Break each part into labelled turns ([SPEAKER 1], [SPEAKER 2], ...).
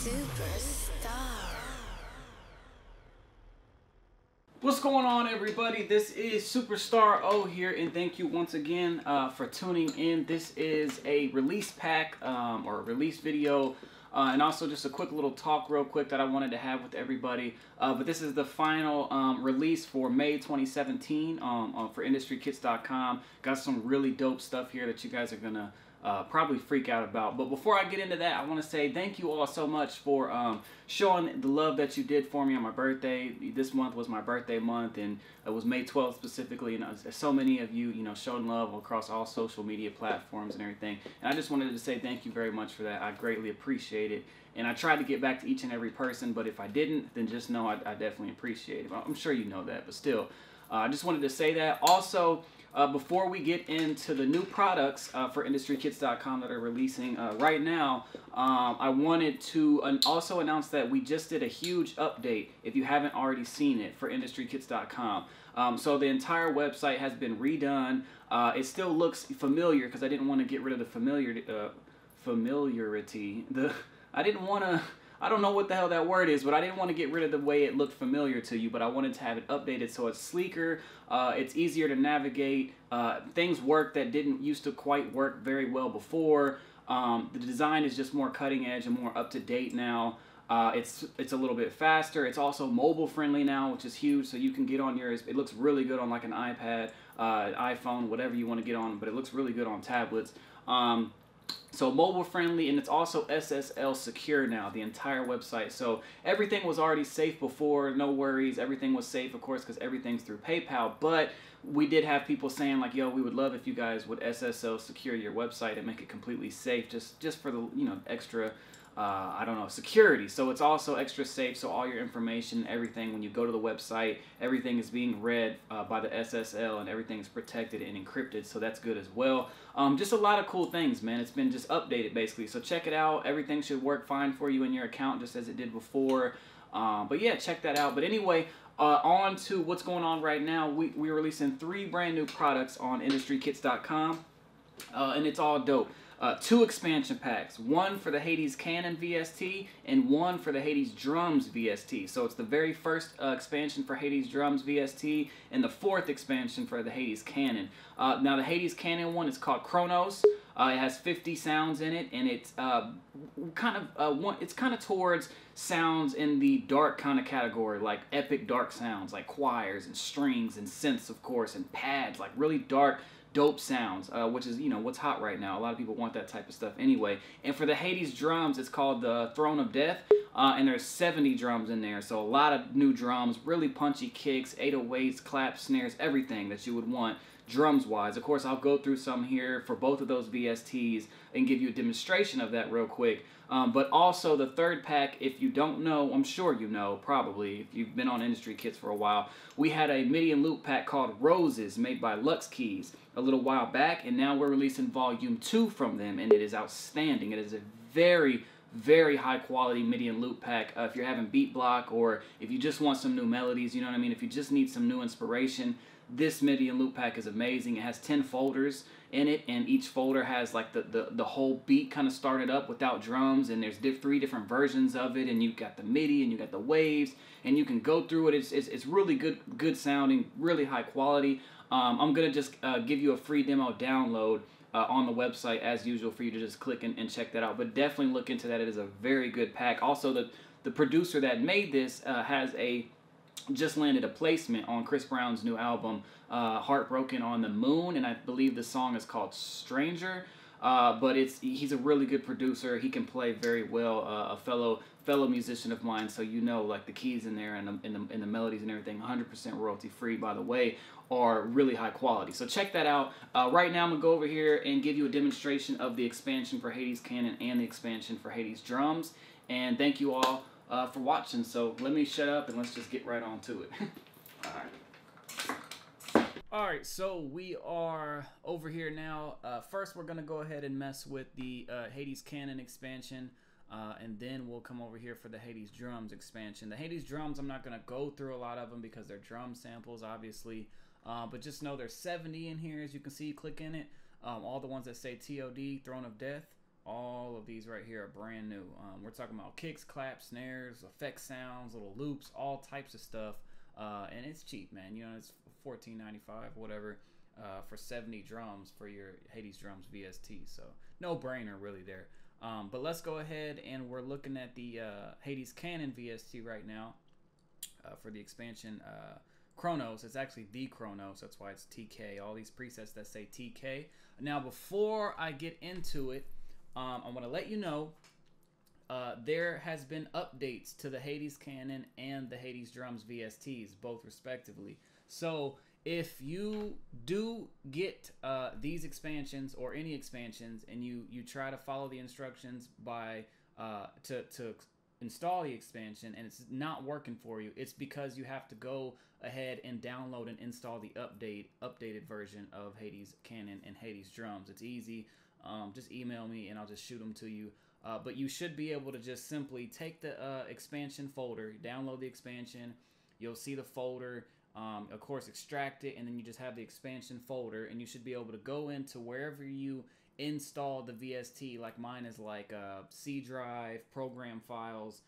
[SPEAKER 1] Superstar.
[SPEAKER 2] What's going on, everybody? This is Superstar O here, and thank you once again for tuning in. This is a release pack or a release video, and also just a quick little talk real quick that I wanted to have with everybody. But this is the final release for May 2017 for IndustryKits.com. Got some really dope stuff here that you guys are gonna probably freak out about. But before I get into that, I want to say thank you all so much for showing the love that you did for me on my birthday. This month was my birthday month, and it was May 12th specifically, and so many of you, showing love across all social media platforms and everything. And I just wanted to say thank you very much for that. I greatly appreciate it. And I tried to get back to each and every person, but if I didn't, then just know I definitely appreciate it. I'm sure you know that, but still, I just wanted to say that. Also, before we get into the new products for IndustryKits.com that are releasing right now, I wanted to also announce that we just did a huge update, if you haven't already seen it, for IndustryKits.com. So the entire website has been redone. It still looks familiar because I didn't want to get rid of the familiarity. I don't know what the hell that word is, but I didn't want to get rid of the way it looked familiar to you, but I wanted to have it updated so it's sleeker, it's easier to navigate, things work that didn't used to quite work very well before. The design is just more cutting edge and more up to date now. It's a little bit faster. It's also mobile friendly now, which is huge, so you can get on yours. It looks really good on like an iPad, an iPhone, whatever you want to get on, but it looks really good on tablets. So mobile friendly, and it's also SSL secure now, the entire website. So everything was already safe before, no worries. Everything was safe, of course, because everything's through PayPal. But we did have people saying like, yo, we would love if you guys would SSL secure your website and make it completely safe, just for the extra I don't know, security. So it's also extra safe, so all your information, everything, when you go to the website, everything is being read by the SSL, and everything is protected and encrypted, so that's good as well. Just a lot of cool things, man. It's been just updated, basically, so check it out. Everything should work fine for you in your account, just as it did before. But yeah, check that out. But anyway, on to what's going on right now. We're releasing 3 brand new products on IndustryKits.com, and it's all dope. 2 expansion packs, one for the Hades Canon VST and one for the Hades Drums VST. So it's the very first expansion for Hades Drums VST and the 4th expansion for the Hades Canon. Now the Hades Canon one is called Chronos. It has 50 sounds in it, and it's kind of towards sounds in the dark kind of category, like epic dark sounds, like choirs and strings and synths, of course, and pads, like really dark, dope sounds, which is, what's hot right now. A lot of people want that type of stuff anyway. And for the Hades drums, it's called the Throne of Death, and there's 70 drums in there. So a lot of new drums, really punchy kicks, 808s, claps, snares, everything that you would want drums-wise. Of course, I'll go through some here for both of those VSTs and give you a demonstration of that real quick. But also the 3rd pack, if you don't know, I'm sure you know, probably, if you've been on Industry Kits for a while, we had a MIDI loop pack called Roses made by Lux Keys a little while back, and now we're releasing volume 2 from them, and it is outstanding. It is a very, very high quality MIDI loop pack. If you're having beat block, or if you just want some new melodies, you know what I mean, if you just need some new inspiration, this MIDI loop pack is amazing. It has 10 folders in it, and each folder has like the whole beat kind of started up without drums, and there's 3 different versions of it, and you've got the MIDI and you got the waves, and you can go through it. It's really good sounding, really high quality. I'm gonna just give you a free demo download on the website as usual for you to just click and check that out, but definitely look into that. It is a very good pack. Also, the producer that made this has just landed a placement on Chris Brown's new album, Heartbroken on the Moon, and I believe the song is called Stranger. But he's a really good producer. He can play very well. A fellow musician of mine, so like the keys in there and the melodies and everything, 100% royalty free, by the way, are really high quality. So check that out. Right now I'm gonna go over here and give you a demonstration of the expansion for Hades Canon and the expansion for Hades Drums. And thank you all for watching. So let me shut up and let's just get right on to it. Alright, so we are over here now. First we're going to go ahead and mess with the Hades Canon expansion, and then we'll come over here for the Hades Drums expansion. The Hades Drums, I'm not going to go through a lot of them because they're drum samples, obviously, but just know there's 70 in here, as you can see. Click in it. All the ones that say TOD, Throne of Death, all of these right here are brand new. We're talking about kicks, claps, snares, effect sounds, little loops, all types of stuff. And it's cheap, man. You know, it's $14.95, whatever, for 70 drums for your Hades Drums VST. So no brainer really there. But let's go ahead, and we're looking at the Hades Canon VST right now for the expansion Kronos. It's actually the Kronos, that's why it's TK. All these presets that say TK. Now, before I get into it, I want to let you know there has been updates to the Hades Canon and the Hades Drums VSTs, both respectively. So if you do get these expansions or any expansions, and you try to follow the instructions by to install the expansion and it's not working for you, it's because you have to go ahead and download and install the updated version of Hades Canon and Hades Drums. It's easy. Just email me and I'll just shoot them to you. But you should be able to just simply take the expansion folder, download the expansion, you'll see the folder, of course extract it, and then you just have the expansion folder, and you should be able to go into wherever you install the VST, like mine is like C drive, program files,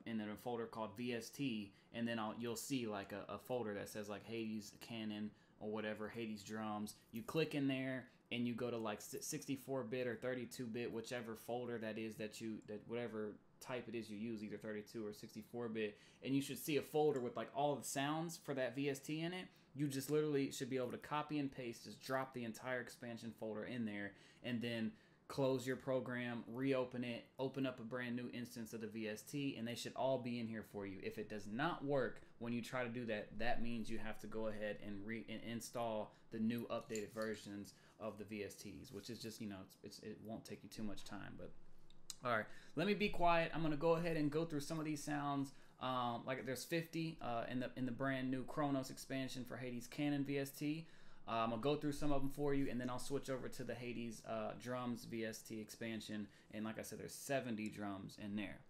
[SPEAKER 2] and then a folder called VST, and then you'll see like a folder that says like Hades Canon or whatever, Hades Drums. You click in there and you go to like 64-bit or 32-bit, whichever folder that is that whatever type it is you use, either 32 or 64-bit, and you should see a folder with like all the sounds for that VST in it. You just literally should be able to copy and paste, just drop the entire expansion folder in there, and then close your program, reopen it, open up a brand new instance of the VST, and they should all be in here for you. If it does not work when you try to do that, that means you have to go ahead and install the new updated versions of the VSTs, which is just, you know, it won't take you too much time. But all right, let me be quiet. I'm gonna go ahead and go through some of these sounds. Like there's 50 in the brand new Kronos expansion for Hades Canon VST. I'm gonna go through some of them for you, and then I'll switch over to the Hades Drums VST expansion. And like I said, there's 70 drums in there.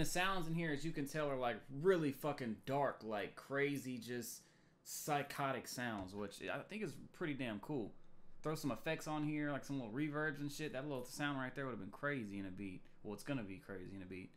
[SPEAKER 2] the sounds in here, as you can tell, are like really fucking dark, like crazy, just psychotic sounds, which I think is pretty damn cool. Throw some effects on here, like some little reverbs and shit. That little sound right there would have been crazy in a beat. Well, it's gonna be crazy in a beat.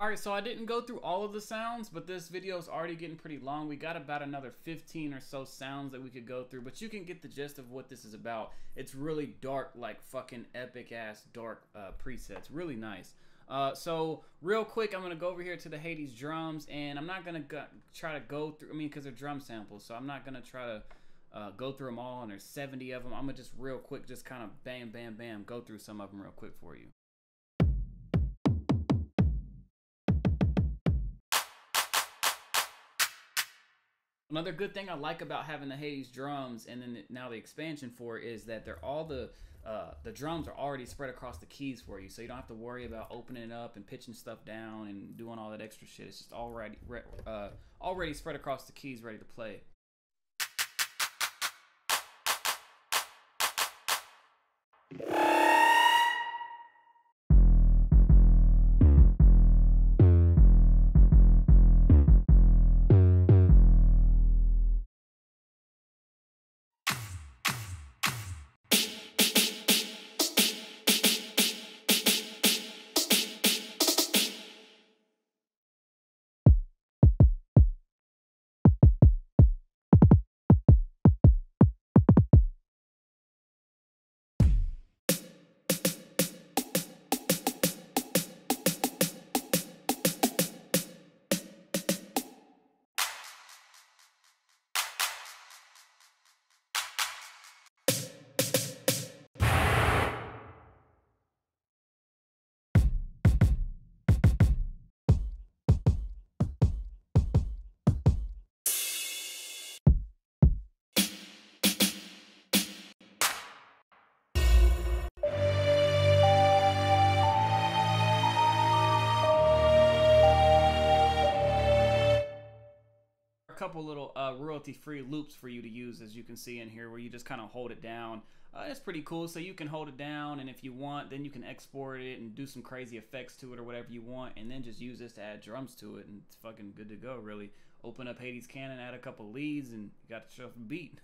[SPEAKER 2] Alright, so I didn't go through all of the sounds, but this video is already getting pretty long. We got about another 15 or so sounds that we could go through, but you can get the gist of what this is about. It's really dark, like fucking epic ass dark presets. Really nice. So real quick, I'm going to go over here to the Hades drums, and I'm not going to try to go through, I mean, because they're drum samples, so I'm not going to try to go through them all, and there's 70 of them. I'm going to just real quick, just kind of bam, bam, bam, go through some of them real quick for you. Another good thing I like about having the Hades drums and then now the expansion for it is that they're all the drums are already spread across the keys for you, so you don't have to worry about opening it up and pitching stuff down and doing all that extra shit. It's just already spread across the keys, ready to play. A couple little royalty-free loops for you to use, as you can see in here, where you just kind of hold it down. It's pretty cool. So you can hold it down, and if you want, then you can export it and do some crazy effects to it or whatever you want, and then just use this to add drums to it, and it's fucking good to go, really. Open up Hades Cannon, add a couple leads, and you got yourself a beat.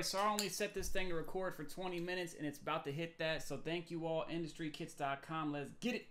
[SPEAKER 2] So I only set this thing to record for 20 minutes, and it's about to hit that. So thank you all, IndustryKits.com. Let's get it.